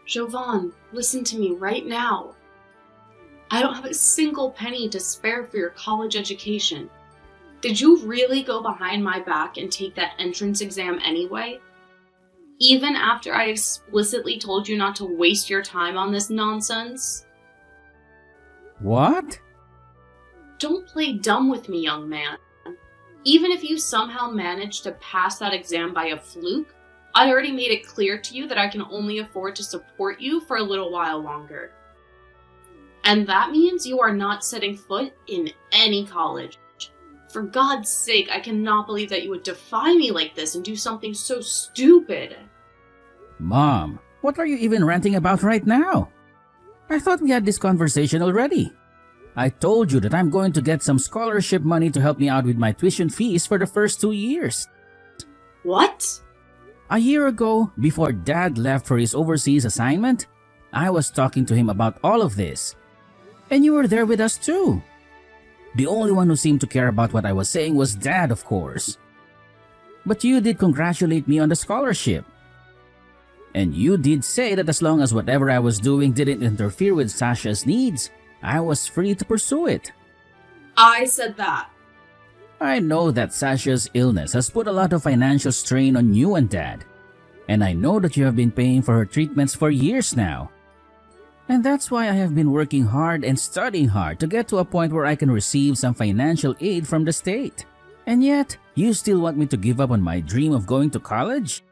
Jovan, listen to me right now. I don't have a single penny to spare for your college education. Did you really go behind my back and take that entrance exam anyway? Even after I explicitly told you not to waste your time on this nonsense? What? Don't play dumb with me, young man. Even if you somehow managed to pass that exam by a fluke, I already made it clear to you that I can only afford to support you for a little while longer. And that means you are not setting foot in any college. For God's sake, I cannot believe that you would defy me like this and do something so stupid. Mom, what are you even ranting about right now? I thought we had this conversation already. I told you that I'm going to get some scholarship money to help me out with my tuition fees for the first 2 years. What? A year ago, before Dad left for his overseas assignment, I was talking to him about all of this. And you were there with us too. The only one who seemed to care about what I was saying was Dad, of course. But you did congratulate me on the scholarship. And you did say that as long as whatever I was doing didn't interfere with Sasha's needs, I was free to pursue it. I said that. I know that Sasha's illness has put a lot of financial strain on you and Dad. And I know that you have been paying for her treatments for years now. And that's why I have been working hard and studying hard to get to a point where I can receive some financial aid from the state. And yet, you still want me to give up on my dream of going to college?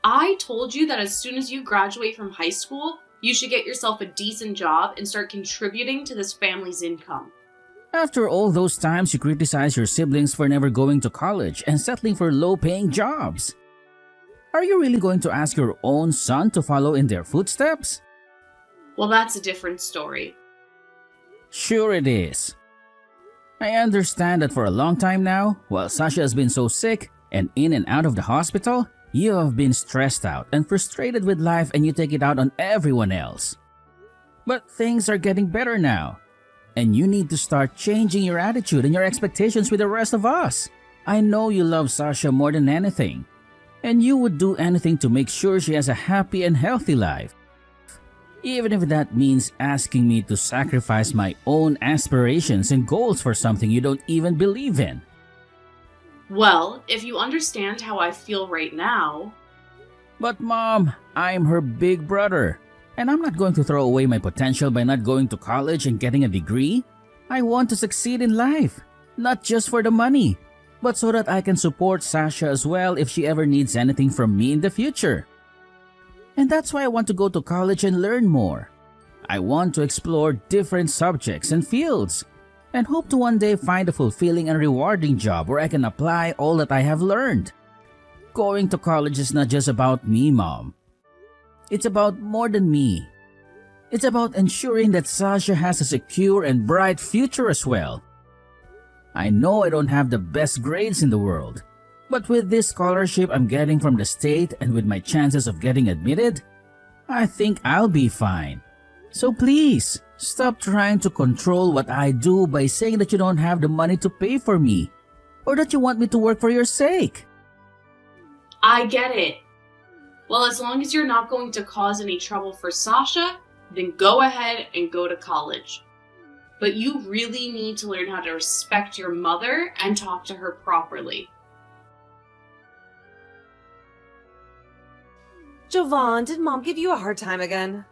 I told you that as soon as you graduate from high school, you should get yourself a decent job and start contributing to this family's income. After all those times you criticize your siblings for never going to college and settling for low-paying jobs. Are you really going to ask your own son to follow in their footsteps? Well, that's a different story. Sure it is. I understand that for a long time now, while Sasha has been so sick and in and out of the hospital, you have been stressed out and frustrated with life and you take it out on everyone else. But things are getting better now, and you need to start changing your attitude and your expectations with the rest of us. I know you love Sasha more than anything, and you would do anything to make sure she has a happy and healthy life. Even if that means asking me to sacrifice my own aspirations and goals for something you don't even believe in. Well, if you understand how I feel right now... But Mom, I'm her big brother, and I'm not going to throw away my potential by not going to college and getting a degree. I want to succeed in life, not just for the money, but so that I can support Sasha as well if she ever needs anything from me in the future. And that's why I want to go to college and learn more. I want to explore different subjects and fields, and hope to one day find a fulfilling and rewarding job where I can apply all that I have learned. Going to college is not just about me, Mom. It's about more than me. It's about ensuring that Sasha has a secure and bright future as well. I know I don't have the best grades in the world, but with this scholarship I'm getting from the state and with my chances of getting admitted, I think I'll be fine. So please, stop trying to control what I do by saying that you don't have the money to pay for me, or that you want me to work for your sake. I get it. Well, as long as you're not going to cause any trouble for Sasha, then go ahead and go to college. But you really need to learn how to respect your mother and talk to her properly. Jovan, did Mom give you a hard time again?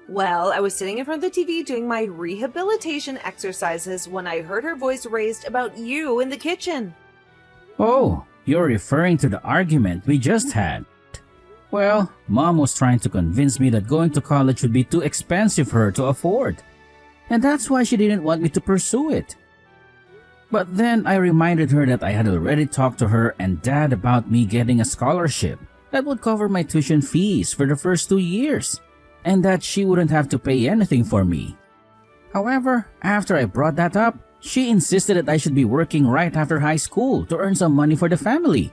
Well, I was sitting in front of the TV doing my rehabilitation exercises when I heard her voice raised about you in the kitchen. Oh, you're referring to the argument we just had. Well, Mom was trying to convince me that going to college would be too expensive for her to afford, and that's why she didn't want me to pursue it. But then I reminded her that I had already talked to her and Dad about me getting a scholarship that would cover my tuition fees for the first 2 years, and that she wouldn't have to pay anything for me. However, after I brought that up, she insisted that I should be working right after high school to earn some money for the family.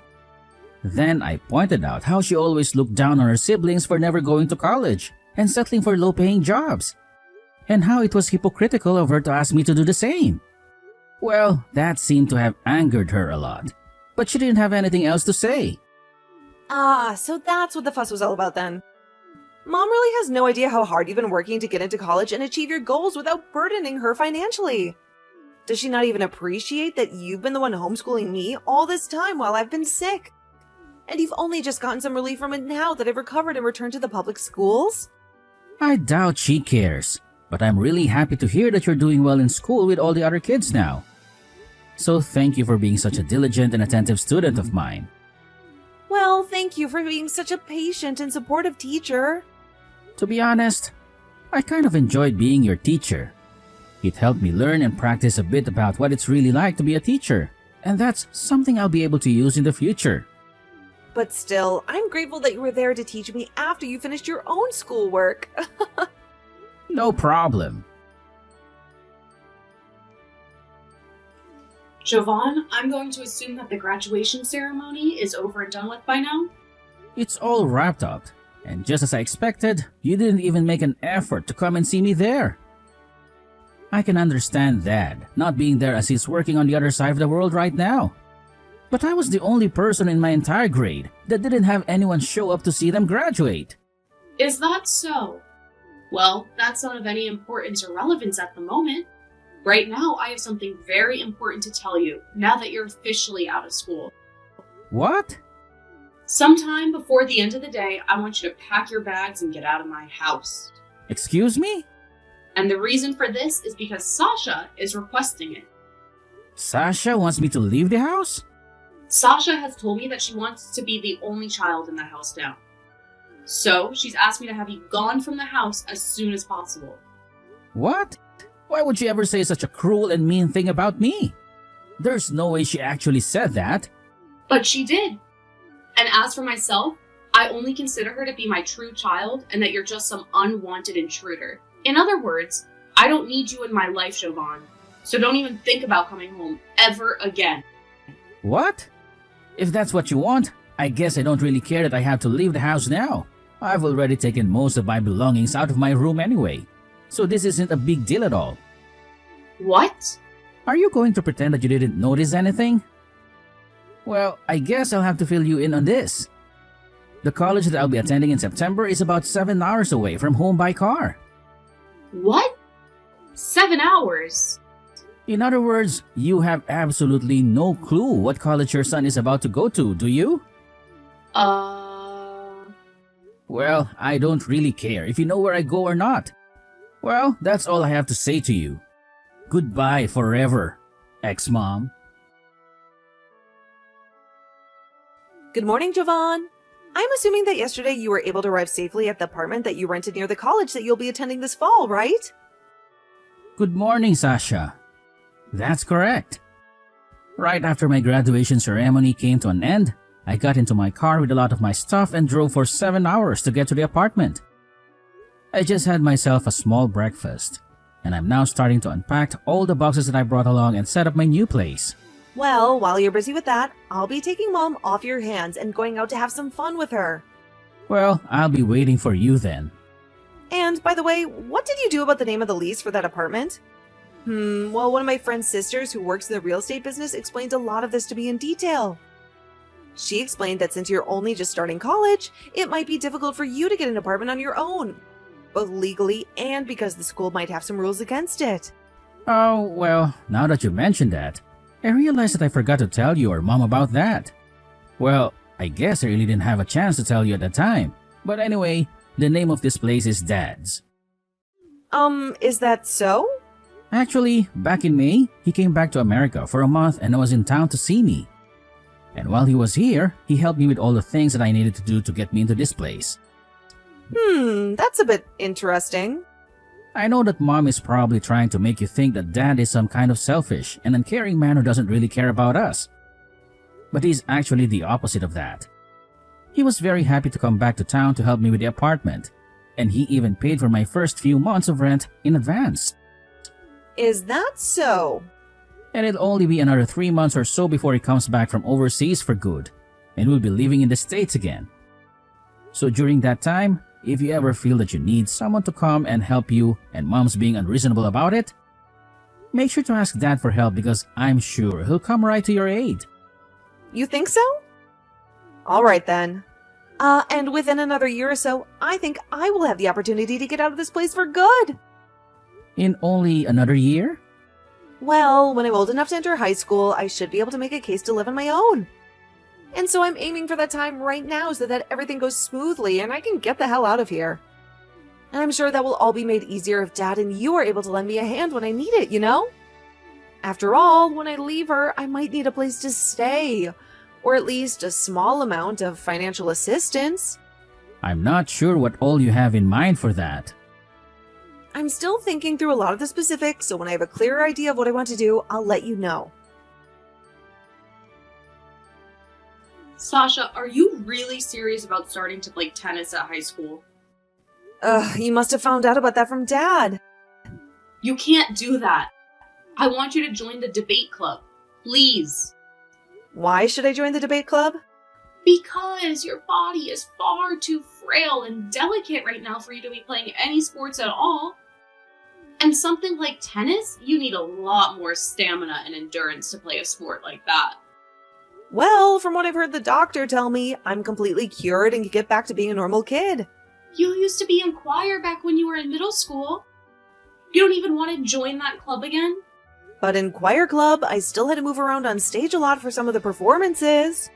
Then I pointed out how she always looked down on her siblings for never going to college and settling for low-paying jobs, and how it was hypocritical of her to ask me to do the same. Well, that seemed to have angered her a lot, but she didn't have anything else to say. Ah, so that's what the fuss was all about then. Mom really has no idea how hard you've been working to get into college and achieve your goals without burdening her financially. Does she not even appreciate that you've been the one homeschooling me all this time while I've been sick? And you've only just gotten some relief from it now that I've recovered and returned to the public schools? I doubt she cares, but I'm really happy to hear that you're doing well in school with all the other kids now. So thank you for being such a diligent and attentive student of mine. Well, thank you for being such a patient and supportive teacher. To be honest, I kind of enjoyed being your teacher. It helped me learn and practice a bit about what it's really like to be a teacher, and that's something I'll be able to use in the future. But still, I'm grateful that you were there to teach me after you finished your own schoolwork. No problem. Jovan, I'm going to assume that the graduation ceremony is over and done with by now? It's all wrapped up, and just as I expected, you didn't even make an effort to come and see me there. I can understand Dad not being there as he's working on the other side of the world right now. But I was the only person in my entire grade that didn't have anyone show up to see them graduate. Is that so? Well, that's not of any importance or relevance at the moment. Right now, I have something very important to tell you, now that you're officially out of school. What? Sometime before the end of the day, I want you to pack your bags and get out of my house. Excuse me? And the reason for this is because Sasha is requesting it. Sasha wants me to leave the house? Sasha has told me that she wants to be the only child in the house now. So, she's asked me to have you gone from the house as soon as possible. What? Why would she ever say such a cruel and mean thing about me? There's no way she actually said that. But she did. And as for myself, I only consider her to be my true child and that you're just some unwanted intruder. In other words, I don't need you in my life, Jovan. So don't even think about coming home ever again. What? If that's what you want, I guess I don't really care that I have to leave the house now. I've already taken most of my belongings out of my room anyway. So this isn't a big deal at all. What? Are you going to pretend that you didn't notice anything? Well, I guess I'll have to fill you in on this. The college that I'll be attending in September is about 7 hours away from home by car. What? 7 hours? In other words, you have absolutely no clue what college your son is about to go to, do you? Well, I don't really care if you know where I go or not. Well, that's all I have to say to you. Goodbye forever, ex-mom. Good morning, Jovan. I'm assuming that yesterday you were able to arrive safely at the apartment that you rented near the college that you'll be attending this fall, right? Good morning, Sasha. That's correct. Right after my graduation ceremony came to an end, I got into my car with a lot of my stuff and drove for 7 hours to get to the apartment. I just had myself a small breakfast, and I'm now starting to unpack all the boxes that I brought along and set up my new place. Well, while you're busy with that, I'll be taking Mom off your hands and going out to have some fun with her. Well, I'll be waiting for you then. And, by the way, what did you do about the name of the lease for that apartment? Well, one of my friend's sisters who works in the real estate business explained a lot of this to me in detail. She explained that since you're only just starting college, it might be difficult for you to get an apartment on your own, both legally and because the school might have some rules against it. Oh, well, now that you mentioned that, I realized that I forgot to tell you or Mom about that. Well, I guess I really didn't have a chance to tell you at the time. But anyway, the name of this place is Dad's. Is that so? Actually, back in May, he came back to America for a month and was in town to see me. And while he was here, he helped me with all the things that I needed to do to get me into this place. That's a bit interesting. I know that Mom is probably trying to make you think that Dad is some kind of selfish and uncaring man who doesn't really care about us. But he's actually the opposite of that. He was very happy to come back to town to help me with the apartment, and he even paid for my first few months of rent in advance. Is that so? And it'll only be another 3 months or so before he comes back from overseas for good, and we'll be living in the States again. So during that time, if you ever feel that you need someone to come and help you and Mom's being unreasonable about it, make sure to ask Dad for help because I'm sure he'll come right to your aid. You think so? Alright then. And within another year or so, I think I will have the opportunity to get out of this place for good. In only another year? Well, when I'm old enough to enter high school, I should be able to make a case to live on my own. And so I'm aiming for that time right now so that everything goes smoothly and I can get the hell out of here. And I'm sure that will all be made easier if Dad and you are able to lend me a hand when I need it, you know? After all, when I leave her, I might need a place to stay, or at least a small amount of financial assistance. I'm not sure what all you have in mind for that. I'm still thinking through a lot of the specifics, so when I have a clearer idea of what I want to do, I'll let you know. Sasha, are you really serious about starting to play tennis at high school? You must have found out about that from Dad. You can't do that. I want you to join the debate club. Please. Why should I join the debate club? Because your body is far too frail and delicate right now for you to be playing any sports at all. And something like tennis, you need a lot more stamina and endurance to play a sport like that. Well, from what I've heard the doctor tell me, I'm completely cured and can get back to being a normal kid. You used to be in choir back when you were in middle school. You don't even want to join that club again? But in choir club, I still had to move around on stage a lot for some of the performances.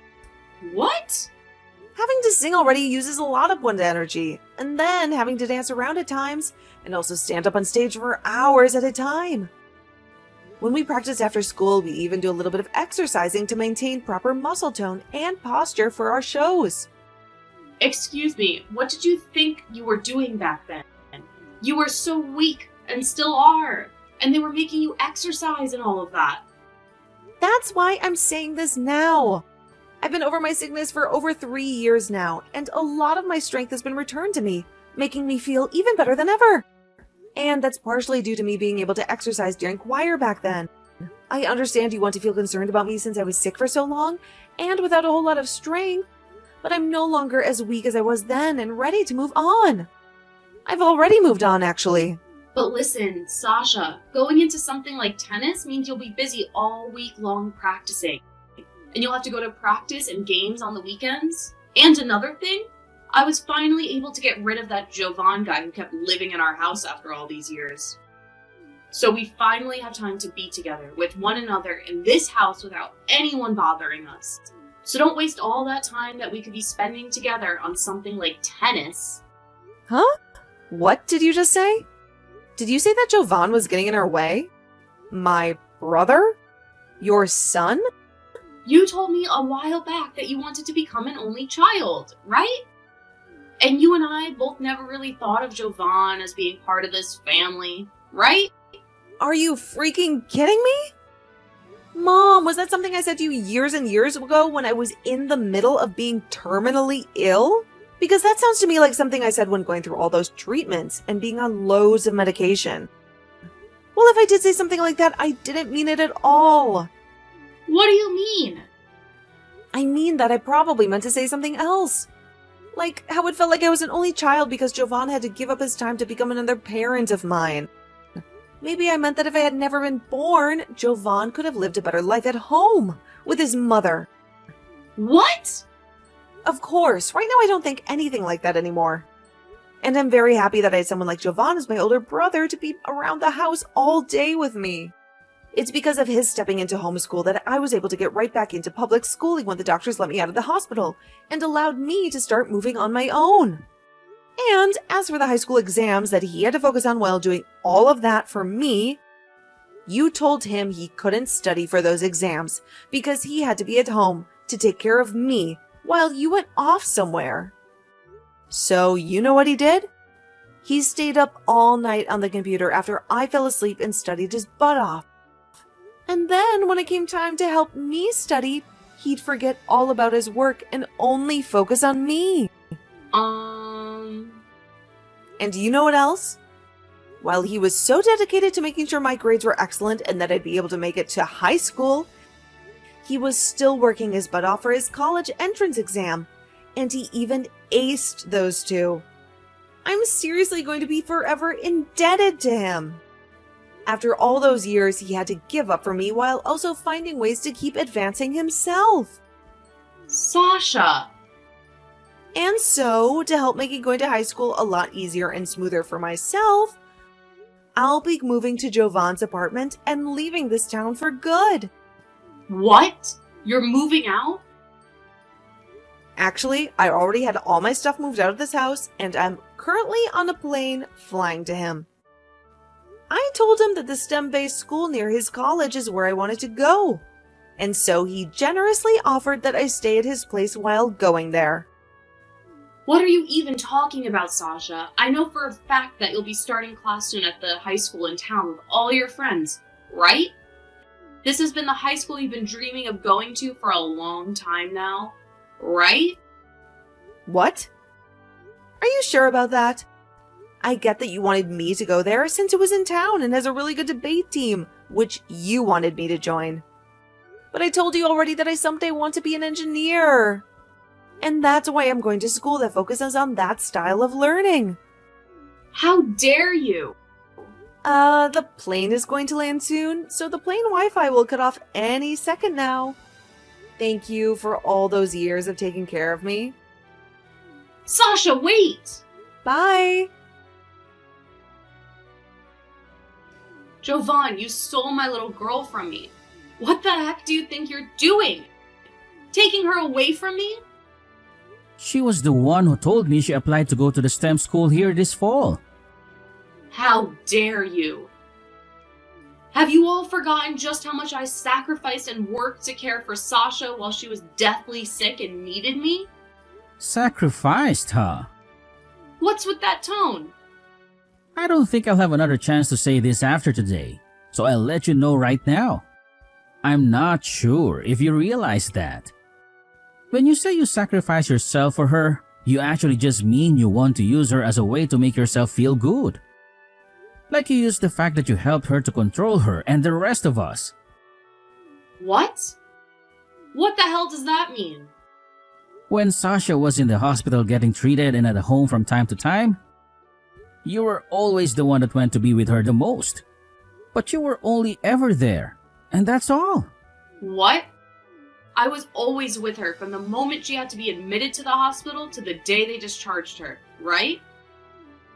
What? Having to sing already uses a lot of one's energy, and then having to dance around at times, and also stand up on stage for hours at a time. When we practice after school, we even do a little bit of exercising to maintain proper muscle tone and posture for our shows. Excuse me, what did you think you were doing back then? You were so weak, and still are, and they were making you exercise and all of that. That's why I'm saying this now. I've been over my sickness for over 3 years now, and a lot of my strength has been returned to me, making me feel even better than ever. And that's partially due to me being able to exercise during choir back then. I understand you want to feel concerned about me since I was sick for so long, and without a whole lot of strength, but I'm no longer as weak as I was then and ready to move on. I've already moved on, actually. But listen, Sasha, going into something like tennis means you'll be busy all week long practicing. And you'll have to go to practice and games on the weekends. And another thing, I was finally able to get rid of that Jovan guy who kept living in our house after all these years. So we finally have time to be together with one another in this house without anyone bothering us. So don't waste all that time that we could be spending together on something like tennis. Huh? What did you just say? Did you say that Jovan was getting in our way? My brother? Your son? You told me a while back that you wanted to become an only child, right? And you and I both never really thought of Jovan as being part of this family, right? Are you freaking kidding me? Mom, was that something I said to you years and years ago when I was in the middle of being terminally ill? Because that sounds to me like something I said when going through all those treatments and being on loads of medication. Well, if I did say something like that, I didn't mean it at all. What do you mean? I mean that I probably meant to say something else. Like how it felt like I was an only child because Jovan had to give up his time to become another parent of mine. Maybe I meant that if I had never been born, Jovan could have lived a better life at home with his mother. What? Of course, right now I don't think anything like that anymore. And I'm very happy that I had someone like Jovan as my older brother to be around the house all day with me. It's because of his stepping into homeschool that I was able to get right back into public schooling when the doctors let me out of the hospital and allowed me to start moving on my own. And as for the high school exams that he had to focus on while doing all of that for me, you told him he couldn't study for those exams because he had to be at home to take care of me while you went off somewhere. So you know what he did? He stayed up all night on the computer after I fell asleep and studied his butt off. And then when it came time to help me study, he'd forget all about his work and only focus on me. And you know what else? While he was so dedicated to making sure my grades were excellent and that I'd be able to make it to high school, he was still working his butt off for his college entrance exam, and he even aced those two. I'm seriously going to be forever indebted to him. After all those years, he had to give up for me while also finding ways to keep advancing himself. Sasha! And so, to help making going to high school a lot easier and smoother for myself, I'll be moving to Jovan's apartment and leaving this town for good. What? You're moving out? Actually, I already had all my stuff moved out of this house, and I'm currently on a plane flying to him. I told him that the STEM-based school near his college is where I wanted to go, and so he generously offered that I stay at his place while going there. What are you even talking about, Sasha? I know for a fact that you'll be starting class soon at the high school in town with all your friends, right? This has been the high school you've been dreaming of going to for a long time now, right? What? Are you sure about that? I get that you wanted me to go there since it was in town and has a really good debate team, which you wanted me to join. But I told you already that I someday want to be an engineer. And that's why I'm going to school that focuses on that style of learning. How dare you? The plane is going to land soon, so the plane Wi-Fi will cut off any second now. Thank you for all those years of taking care of me. Sasha, wait! Bye! Jovan, you stole my little girl from me. What the heck do you think you're doing? Taking her away from me? She was the one who told me she applied to go to the STEM school here this fall. How dare you? Have you all forgotten just how much I sacrificed and worked to care for Sasha while she was deathly sick and needed me? Sacrificed, huh? What's with that tone? I don't think I'll have another chance to say this after today, so I'll let you know right now. I'm not sure if you realize that. When you say you sacrifice yourself for her, you actually just mean you want to use her as a way to make yourself feel good. Like you use the fact that you helped her to control her and the rest of us. What? What the hell does that mean? When Sasha was in the hospital getting treated and at home from time to time, you were always the one that went to be with her the most. But you were only ever there, and that's all. What? I was always with her from the moment she had to be admitted to the hospital to the day they discharged her, right?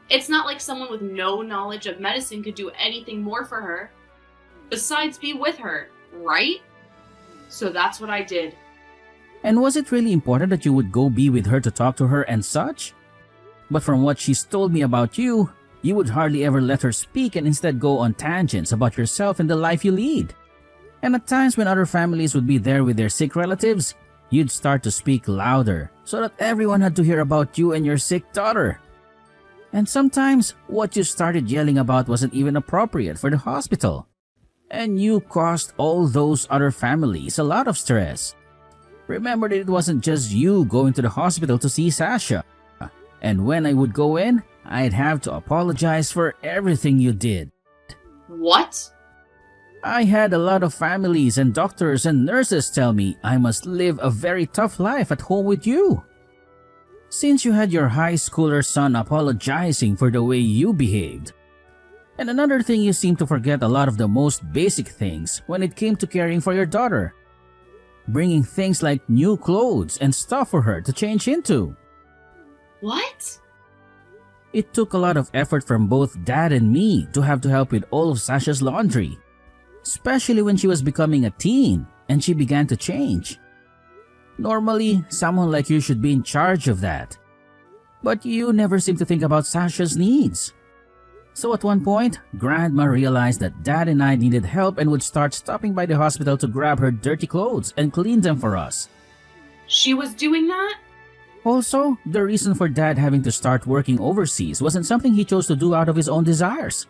It's not like someone with no knowledge of medicine could do anything more for her, besides be with her, right? So that's what I did. And was it really important that you would go be with her to talk to her and such? But from what she's told me about you, you would hardly ever let her speak and instead go on tangents about yourself and the life you lead. And at times when other families would be there with their sick relatives, you'd start to speak louder so that everyone had to hear about you and your sick daughter. And sometimes what you started yelling about wasn't even appropriate for the hospital. And you caused all those other families a lot of stress. Remember that it wasn't just you going to the hospital to see Sasha. And when I would go in, I'd have to apologize for everything you did. What? I had a lot of families and doctors and nurses tell me I must live a very tough life at home with you. Since you had your high schooler son apologizing for the way you behaved. And another thing, you seem to forget a lot of the most basic things when it came to caring for your daughter. Bringing things like new clothes and stuff for her to change into. What? It took a lot of effort from both Dad and me to have to help with all of Sasha's laundry. Especially when she was becoming a teen and she began to change. Normally, someone like you should be in charge of that. But you never seem to think about Sasha's needs. So at one point, Grandma realized that Dad and I needed help and would start stopping by the hospital to grab her dirty clothes and clean them for us. She was doing that? Also, the reason for Dad having to start working overseas wasn't something he chose to do out of his own desires.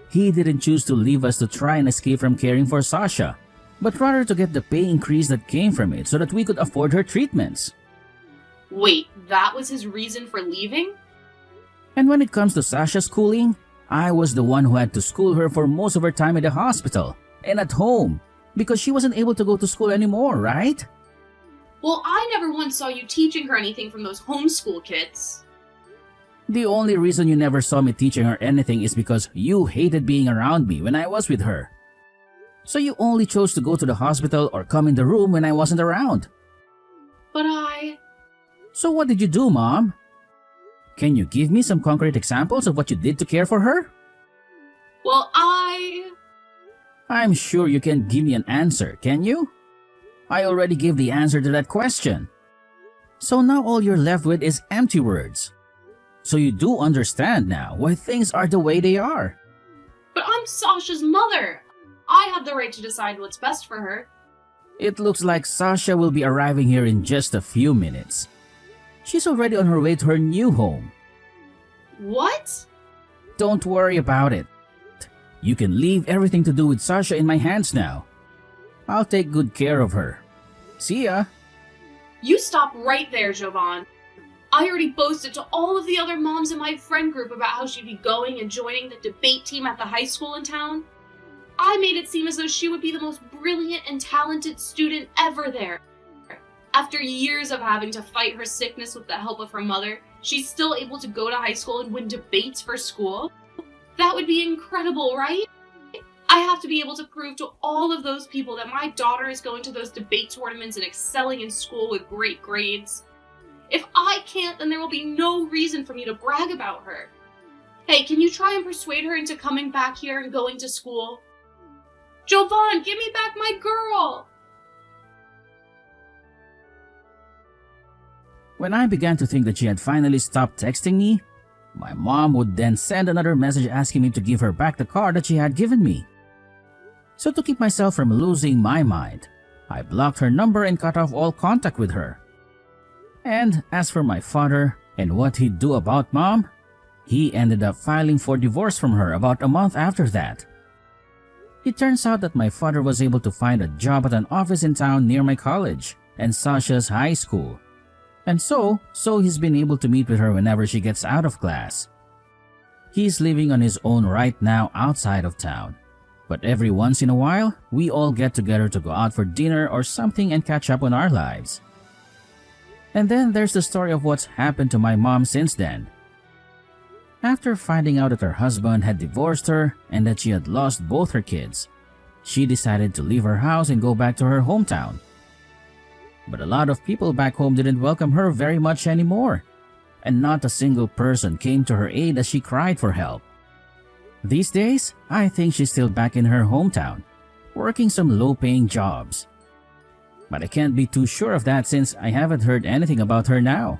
He didn't choose to leave us to try and escape from caring for Sasha, but rather to get the pay increase that came from it so that we could afford her treatments. Wait, that was his reason for leaving? And when it comes to Sasha's schooling, I was the one who had to school her for most of her time at the hospital and at home because she wasn't able to go to school anymore, right? Well, I never once saw you teaching her anything from those homeschool kids. The only reason you never saw me teaching her anything is because you hated being around me when I was with her. So you only chose to go to the hospital or come in the room when I wasn't around. But So what did you do, Mom? Can you give me some concrete examples of what you did to care for her? Well, I'm sure you can give me an answer, can you? I already gave the answer to that question. So now all you're left with is empty words. So you do understand now why things are the way they are. But I'm Sasha's mother. I have the right to decide what's best for her. It looks like Sasha will be arriving here in just a few minutes. She's already on her way to her new home. What? Don't worry about it. You can leave everything to do with Sasha in my hands now. I'll take good care of her. See ya. You stop right there, Jovan. I already boasted to all of the other moms in my friend group about how she'd be going and joining the debate team at the high school in town. I made it seem as though she would be the most brilliant and talented student ever there. After years of having to fight her sickness with the help of her mother, she's still able to go to high school and win debates for school. That would be incredible, right? I have to be able to prove to all of those people that my daughter is going to those debate tournaments and excelling in school with great grades. If I can't, then there will be no reason for me to brag about her. Hey, can you try and persuade her into coming back here and going to school? Jovan, give me back my girl! When I began to think that she had finally stopped texting me, my mom would then send another message asking me to give her back the car that she had given me. So to keep myself from losing my mind, I blocked her number and cut off all contact with her. And as for my father and what he'd do about Mom, he ended up filing for divorce from her about a month after that. It turns out that my father was able to find a job at an office in town near my college and Sasha's high school. And so he's been able to meet with her whenever she gets out of class. He's living on his own right now outside of town. But every once in a while, we all get together to go out for dinner or something and catch up on our lives. And then there's the story of what's happened to my mom since then. After finding out that her husband had divorced her and that she had lost both her kids, she decided to leave her house and go back to her hometown. But a lot of people back home didn't welcome her very much anymore, and not a single person came to her aid as she cried for help. These days, I think she's still back in her hometown, working some low-paying jobs. But I can't be too sure of that since I haven't heard anything about her now.